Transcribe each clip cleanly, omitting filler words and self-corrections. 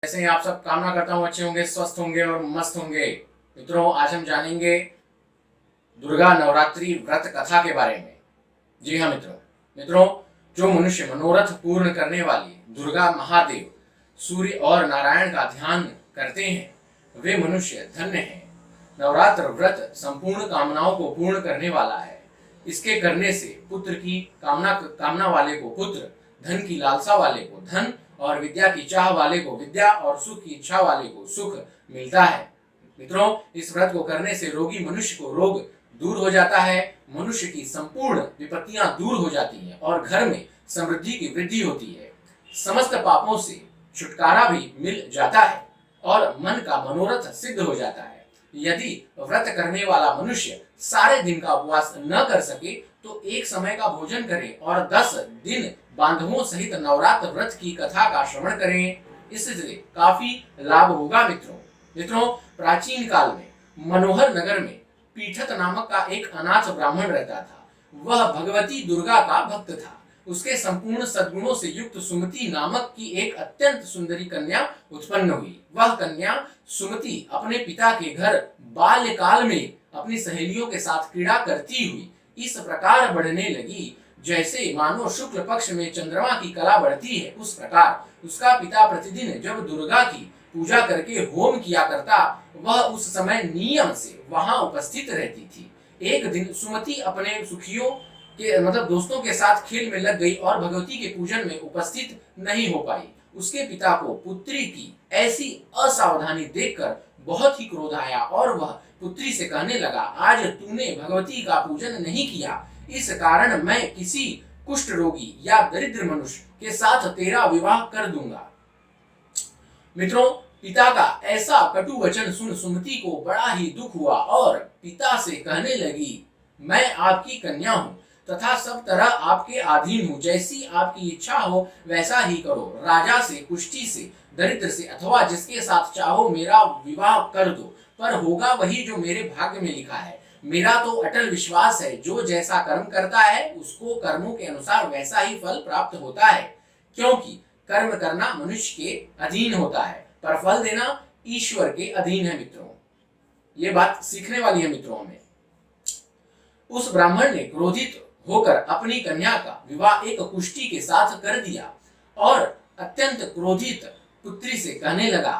ऐसे ही आप सब कामना करता हूँ अच्छे होंगे, स्वस्थ होंगे और मस्त होंगे। मित्रों, आज हम जानेंगे दुर्गा नवरात्रि व्रत कथा के बारे में। जी हाँ मित्रों, जो मनुष्य मनोरथ पूर्ण करने वाली दुर्गा महादेव, सूर्य और नारायण का ध्यान करते हैं वे मनुष्य धन्य हैं। नवरात्र व्रत संपूर्ण कामनाओं को पूर्ण करने वाला है। इसके करने से पुत्र की कामना वाले को पुत्र, धन की लालसा वाले को धन और विद्या की चाह वाले को विद्या और सुख की इच्छा वाले को सुख मिलता है। मित्रों, इस व्रत को करने से रोगी मनुष्य को रोग दूर हो जाता है, मनुष्य की संपूर्ण विपत्तियां दूर हो जाती हैं और घर में समृद्धि की वृद्धि होती है। समस्त पापों से छुटकारा भी मिल जाता है और मन का मनोरथ सिद्ध हो जाता है। यदि व्रत करने वाला मनुष्य सारे दिन का उपवास न कर सके तो एक समय का भोजन करे और 10 दिन बांधवों सहित नवरात्र व्रत की कथा का श्रवण करें। इससे काफी लाभ होगा। मित्रों, प्राचीन काल में मनोहर नगर में पीठत नामक का एक अनाथ ब्राह्मण रहता था। वह भगवती दुर्गा का भक्त था। उसके संपूर्ण सद्गुणों से युक्त सुमति नामक की एक अत्यंत सुंदरी कन्या उत्पन्न हुई। वह कन्या सुमति अपने पिता के घर बाल्यकाल में अपनी सहेलियों के साथ क्रीड़ा करती हुई इस प्रकार बढ़ने लगी जैसे मानो शुक्ल पक्ष में चंद्रमा की कला बढ़ती है, उस प्रकार उसका पिता प्रतिदिन जब दुर्गा की पूजा करके होम किया करता, वह उस समय नियम से वहां उपस्थित रहती थी। एक दिन सुमति अपने सुखियों के दोस्तों के साथ खेल में लग गई और भगवती के पूजन में उपस्थित नहीं हो पाई। उसके पिता को पुत्री की ऐसी असावधानी देखकर बहुत ही क्रोध आया और वह पुत्री से कहने लगा, आज तूने भगवती का पूजन नहीं किया, इस कारण मैं किसी कुष्ठ रोगी या दरिद्र मनुष्य के साथ तेरा विवाह कर दूंगा। मित्रों, पिता का ऐसा कटु वचन सुन सुमति को बड़ा ही दुख हुआ और पिता से कहने लगी, मैं आपकी कन्या हूँ तथा सब तरह आपके अधीन हूँ। जैसी आपकी इच्छा हो वैसा ही करो। राजा से, कुष्ठी से, दरिद्र से अथवा जिसके साथ चाहो मेरा विवाह कर दो, पर होगा वही जो मेरे भाग्य में लिखा है। मेरा तो अटल विश्वास है, जो जैसा कर्म करता है उसको कर्मों के अनुसार वैसा ही फल प्राप्त होता है, क्योंकि कर्म करना मनुष्य के अधीन होता है पर फल देना ईश्वर के अधीन है। मित्रों, ये बात सीखने वाली है। मित्रों, हमें उस ब्राह्मण ने क्रोधित होकर अपनी कन्या का विवाह एक कुष्ठी के साथ कर दिया और अत्यंत क्रोधित पुत्री से कहने लगा,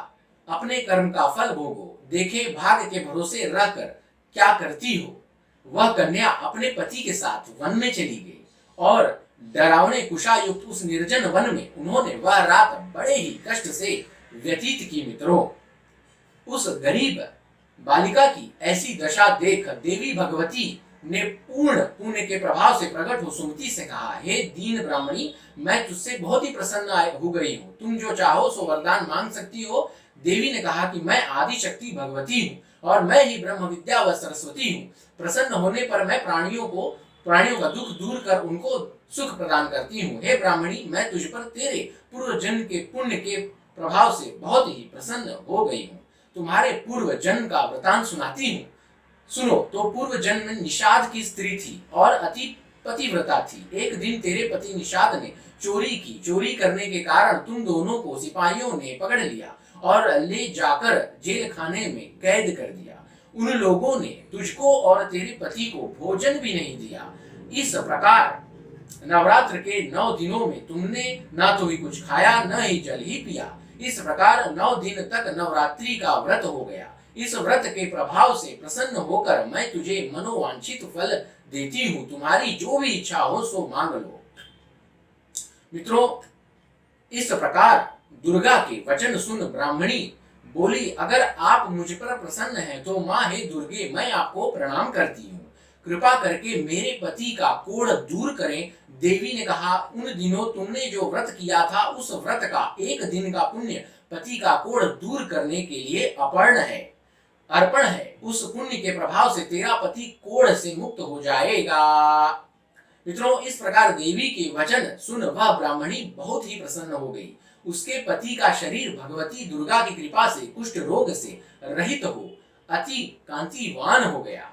अपने कर्म का फल भोगो, देखे भाग्य के भरोसे रहकर क्या करती हो। वह कन्या अपने पति के साथ वन में चली गई और डरावने कुशायुक्त उस निर्जन वन में उन्होंने वह रात बड़े ही कष्ट से व्यतीत की। मित्रों, उस गरीब बालिका की ऐसी दशा देख देवी भगवती ने पूर्ण पुण्य के प्रभाव से प्रकट हो सुमति से कहा, हे दीन ब्राह्मणी, मैं तुझसे बहुत ही प्रसन्न हो गई हूँ, तुम जो चाहो सो वरदान मांग सकती हो। देवी ने कहा कि मैं आदि शक्ति भगवती हूँ और मैं ही ब्रह्म विद्या व सरस्वती हूँ। प्रसन्न होने पर मैं प्राणियों का दुख दूर कर उनको सुख प्रदान करती हूँ। हे ब्राह्मणी, मैं तुझ पर तेरे पूर्व जन्म के पुण्य के प्रभाव से बहुत ही प्रसन्न हो गई हूँ। तुम्हारे पूर्व जन्म का वृतांत सुनाती हूँ, सुनो। तो पूर्व जन्म में निषाद की स्त्री थी और अति पतिव्रता थी। एक दिन तेरे पति निषाद ने चोरी की। चोरी करने के कारण तुम दोनों को सिपाहियों ने पकड़ लिया और ले जाकर जेल खाने में कैद कर दिया। उन लोगों ने तुझको और तेरे पति को भोजन भी नहीं दिया। इस प्रकार नवरात्र के 9 दिनों में तुमने ना तो ही कुछ खाया न ही जल ही पिया। इस प्रकार 9 दिन तक नवरात्रि का व्रत हो गया। इस व्रत के प्रभाव से प्रसन्न होकर मैं तुझे मनोवांछित फल देती हूँ। तुम्हारी जो भी इच्छा हो सो मांग लो। मित्रों, इस प्रकार दुर्गा के वचन सुन ब्राह्मणी बोली, अगर आप मुझ पर प्रसन्न हैं तो माँ हे दुर्गे, मैं आपको प्रणाम करती हूँ। कृपा करके मेरे पति का कोढ़ दूर करें। देवी ने कहा, उन दिनों तुमने जो व्रत किया था उस व्रत का एक दिन का पुण्य पति का कोढ़ दूर करने के लिए अर्पण है। उस पुण्य के प्रभाव से तेरा पति कोढ़ से मुक्त हो जाएगा। मित्रों, इस प्रकार देवी के वचन सुन वह ब्राह्मणी बहुत ही प्रसन्न हो गई। उसके पति का शरीर भगवती दुर्गा की कृपा से कुष्ठ रोग से रहित हो अति कांतिवान हो गया।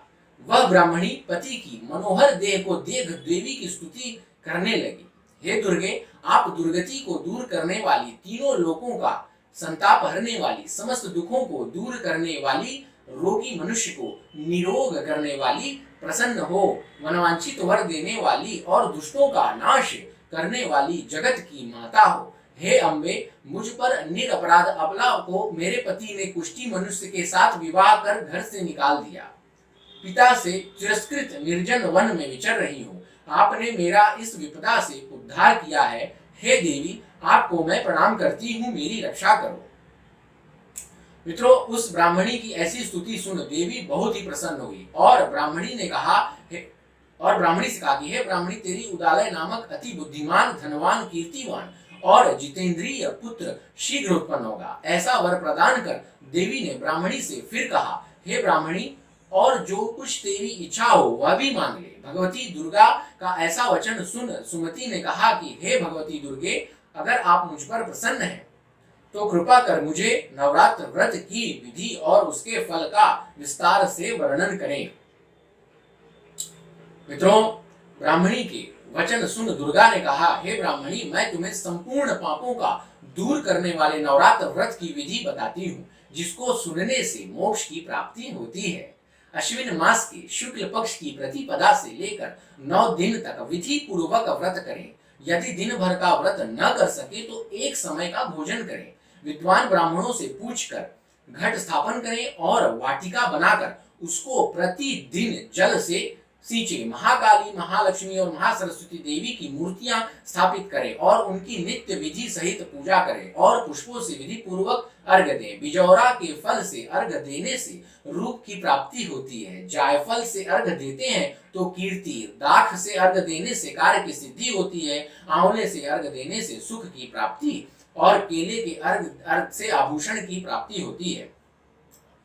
वह ब्राह्मणी पति की मनोहर देह को देख देवी की स्तुति करने लगी। हे दुर्गे, आप दुर्गति को दूर करने वाली, तीनों लोकों का संताप हरने वाली, समस्त दुखों को दूर करने वाली, रोगी मनुष्य को निरोग करने वाली, प्रसन्न हो मनवांछित वर देने वाली और दुष्टों का नाश करने वाली जगत की माता हो। हे अम्बे, मुझ पर निरपराध अबला को मेरे पति ने कुष्ठी मनुष्य के साथ विवाह कर घर से निकाल दिया। पिता से तिरस्कृत निर्जन वन में विचर रही हूँ। आपने मेरा इस विपदा से उद्धार किया है। हे देवी, आपको मैं प्रणाम करती हूँ, मेरी रक्षा करो। मित्रों, उस ब्राह्मणी की ऐसी स्तुति सुन देवी बहुत ही प्रसन्न हुई और ब्राह्मणी से कहा कि हे ब्राह्मणी, तेरी उदालय नामक अति बुद्धिमान, धनवान, कीर्तिवान और जितेंद्रिय पुत्र शीघ्र उत्पन्न होगा। ऐसा वर प्रदान कर देवी ने ब्राह्मणी से फिर कहा, हे ब्राह्मणी, और जो कुछ तेरी इच्छा हो वह भी मांग ले। भगवती दुर्गा का ऐसा वचन सुन सुमति ने कहा कि हे भगवती दुर्गे, अगर आप मुझ पर प्रसन्न हैं तो कृपा कर मुझे नवरात्र व्रत की विधि और उसके फल का विस्तार से वर्णन करें। मित्रों, ब्राह्मणी के वचन सुन दुर्गा ने कहा, हे ब्राह्मणी, मैं तुम्हें संपूर्ण पापों का दूर करने वाले नवरात्र व्रत की विधि बताती हूँ, जिसको सुनने से मोक्ष की प्राप्ति होती है। अश्विन मास के शुक्ल पक्ष की प्रतिपदा से लेकर 9 दिन तक विधि पूर्वक व्रत करें। यदि दिन भर का व्रत न कर सके तो एक समय का भोजन करें। विद्वान ब्राह्मणों से पूछकर घट स्थापन करें और वाटिका बनाकर उसको प्रतिदिन जल से सींचे। महाकाली, महालक्ष्मी और महासरस्वती देवी की मूर्तियां स्थापित करें और उनकी नित्य विधि सहित पूजा करें और पुष्पों से विधि पूर्वक अर्घ दें। बिजौरा के फल से अर्घ देने से रूप की प्राप्ति होती है। जायफल से अर्घ देते हैं तो कीर्ति, दाख से अर्घ देने से कार्य की सिद्धि होती है, आंवले से अर्घ देने से सुख की प्राप्ति और केले के अर्घ से आभूषण की प्राप्ति होती है।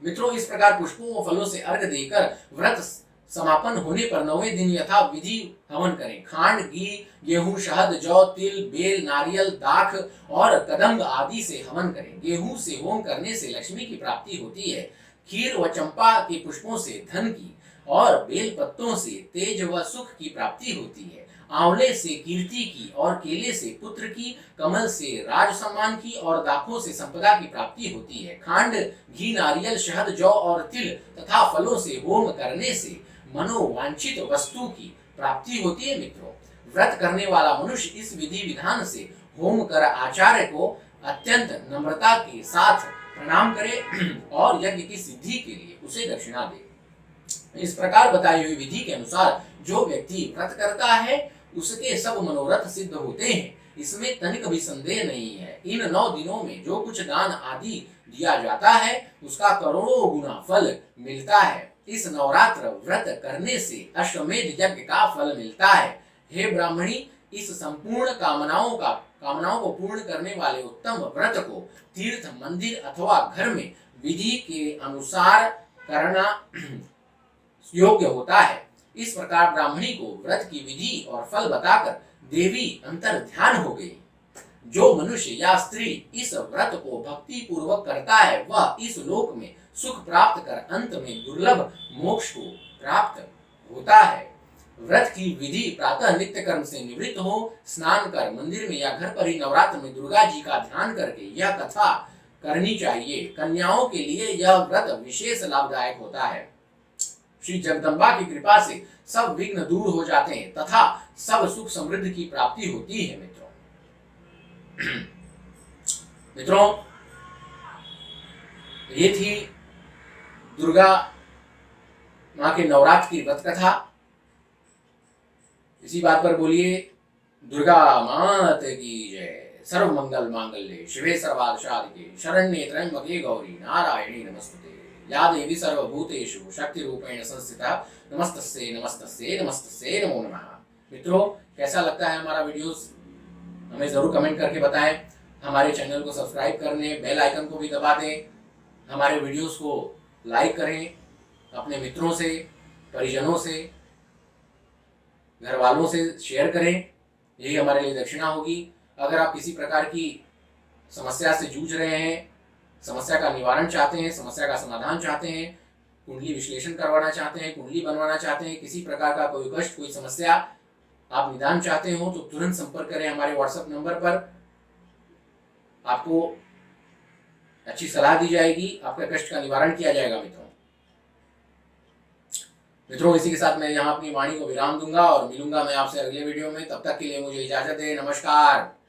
मित्रों, इस प्रकार पुष्पों और फलों से अर्घ देकर व्रत समापन होने पर 9वें दिन यथा विधि हवन करें। खांड, घी, गेहूं, शहद, जौ, तिल, बेल, नारियल, दाख और कदम्ब आदि से हवन करें। गेहूं से होम करने से लक्ष्मी की प्राप्ति होती है। खीर व चंपा के पुष्पों से धन की और बेल पत्तों से तेज व सुख की प्राप्ति होती है। आंवले से कीर्ति की और केले से पुत्र की, कमल से राज सम्मान की और दाखों से संपदा की प्राप्ति होती है। खांड, घी, नारियल, शहद, जौ और तिल तथा फलों से होम करने से मनोवांछित वस्तु की प्राप्ति होती है। मित्रों, व्रत करने वाला मनुष्य इस विधि विधान से होम कर आचार्य को अत्यंत नम्रता के साथ प्रणाम करे और यज्ञ की सिद्धि के लिए उसे दक्षिणा दे। इस प्रकार बताई हुई विधि के अनुसार जो व्यक्ति व्रत करता है उसके सब मनोरथ सिद्ध होते हैं, इसमें तनिक भी संदेह नहीं है। इन 9 दिनों में जो कुछ दान आदि दिया जाता है उसका करोड़ों गुना फल मिलता है। इस नवरात्र व्रत करने से अश्वमेध यज्ञ का फल मिलता है। हे ब्राह्मणी, इस संपूर्ण कामनाओं को पूर्ण करने वाले उत्तम व्रत को तीर्थ, मंदिर अथवा घर में विधि के अनुसार करना योग्य होता है। इस प्रकार ब्राह्मणी को व्रत की विधि और फल बताकर देवी अंतर ध्यान हो गई। जो मनुष्य या स्त्री इस व्रत को भक्ति पूर्वक करता है वह इस लोक में सुख प्राप्त कर अंत में दुर्लभ मोक्ष को प्राप्त होता है। व्रत की विधि प्रातः नित्य कर्म से निवृत्त हो स्नान कर मंदिर में या घर पर ही नवरात्र में दुर्गा जी का ध्यान करके यह कथा करनी चाहिए। कन्याओं के लिए यह व्रत विशेष लाभदायक होता है। श्री जगदम्बा की कृपा से सब विघ्न दूर हो जाते हैं तथा सब सुख समृद्धि की प्राप्ति होती है। मित्रों, ये थी दुर्गा माँ के नवरात्र की व्रत कथा। इसी बात पर बोलिए दुर्गा मात की जय। सर्व मंगल मांगल्ये शिवे सर्वार्थ साधिके शरण्ये त्र्यंबके गौरी नारायणी नमस्तुते। या देवी सर्वभूतेषु शक्ति रूपेण संस्थिता नमस्तस्यै नमस्तस्यै नमस्तस्यै नमो नमः। मित्रों, कैसा लगता है हमारा वीडियोस हमें जरूर कमेंट करके बताएं। हमारे चैनल को सब्सक्राइब करने, बेल आइकन को भी दबा दें। हमारे वीडियोस को लाइक करें, अपने मित्रों से, परिजनों से, घर वालों से शेयर करें। यही हमारे लिए दक्षिणा होगी। अगर आप किसी प्रकार की समस्या से जूझ रहे हैं, समस्या का निवारण चाहते हैं, समस्या का समाधान चाहते हैं, कुंडली विश्लेषण करवाना चाहते हैं, कुंडली बनवाना चाहते हैं, किसी प्रकार का कोई कष्ट, कोई समस्या आप निदान चाहते हो तो तुरंत संपर्क करें हमारे व्हाट्सएप नंबर पर। आपको अच्छी सलाह दी जाएगी, आपके कष्ट का निवारण किया जाएगा मित्रों। मित्रों, इसी के साथ मैं यहाँ अपनी वाणी को विराम दूंगा और मिलूंगा मैं आपसे अगले वीडियो में। तब तक के लिए मुझे इजाजत दें। नमस्कार।